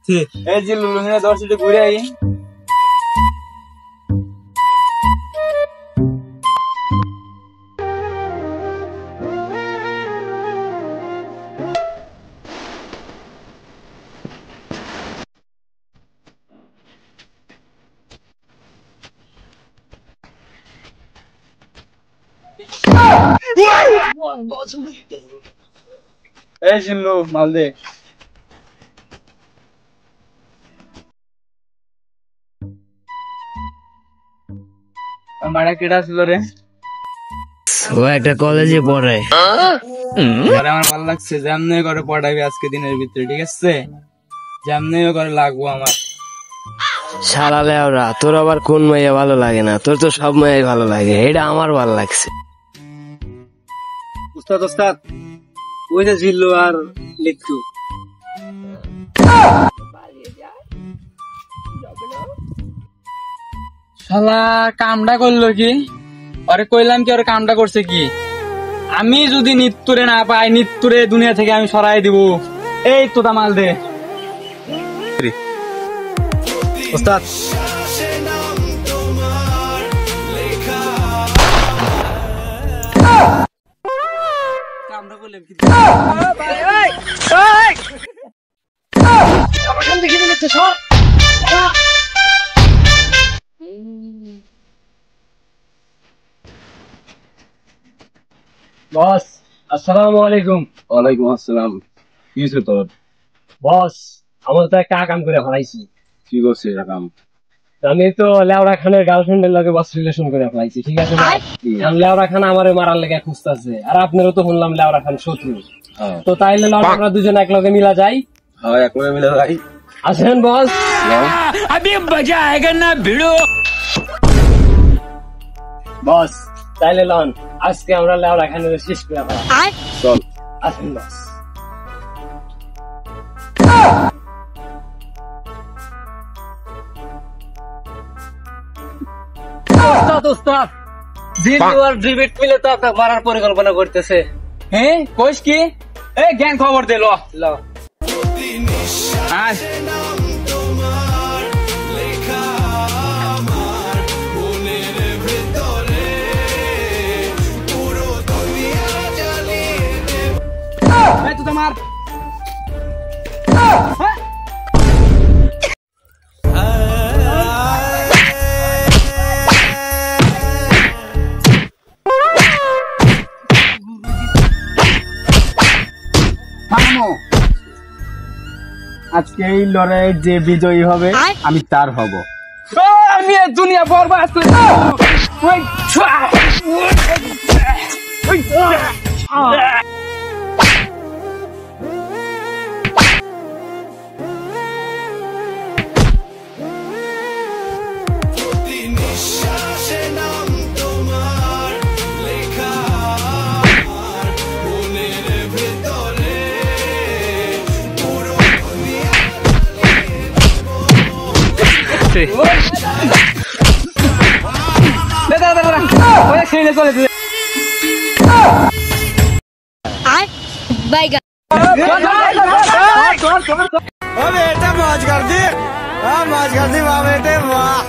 এই যে লুলুমিনা 10 মিনিট ঘুরে আই। এই জিল্লু মাল দে। মারা কেডা ছিল রে? ও একটা কলেজে পড়ে। আরে আমার ভালো লাগছে, যেমনি করে পড়াবি আজকে দিনের ভিতরে, ঠিক আছে? যেমনি করে লাগবো আমার। শালা লেওরা, তোর আবার কোন মাইয়া ভালো লাগে না? তোর তো সব মাইয়াই ভালো লাগে, এটা আমার ভালো লাগছে। উস্তাদ উস্তাদ, ওই যে জিল্লু আর লিট্টু। শালা কামটা করলো কি? আরে কইলাম কি ওর কামটা করছে কি? আমি যদি নিত্যুরে না পাই, নিত্যুরে দুনিয়া থেকে আমি সরাই দিব। এই তো মাল দে উস্তাদ। কামটা করলাম কি? বস, আসসালামু আলাইকুম। ওয়ালাইকুম আসসালাম। কি হয়েছে তোর? বস, আমার তো একটা কাম করে ফেলাইছি। কি করছিস এটা কাম? আমি তো লেওড়া খানের গার্লফ্রেন্ডের লগে বস রিলেশন করে ফেলাইছি, ঠিক আছে? লেওড়া খান আমারে মারার লেগে খুঁজতেছে, আর আপনারও তো শুনলাম লেওড়া খান শত্রু। তো তাইলে আমরা দুজন এক লগে মিলা যাই। হ্যাঁ, এক লগে মিলে যাই। আসেন বস। अभी मजा आएगा ना भिड़ो। বস তাইলে লন, আজকে আমরা লেওড়া খানের শেষ করে ফেলাই। চল। আসেন বস। জিল্লু আর ড্রিবিট মিলে তো আপনাকে মারার পরিকল্পনা করতেছে। হ্যাঁ কইস কি? এই জ্ঞান খবর দে, ল আয়। তুই তো মার। আজকে এই লড়াইয়ে যে বিজয়ী হবে আমি তার হব। আমি দুনিয়া বরবাদ করে बेटा मौज कर दी, मौज कर दी वाह बेटे वाह।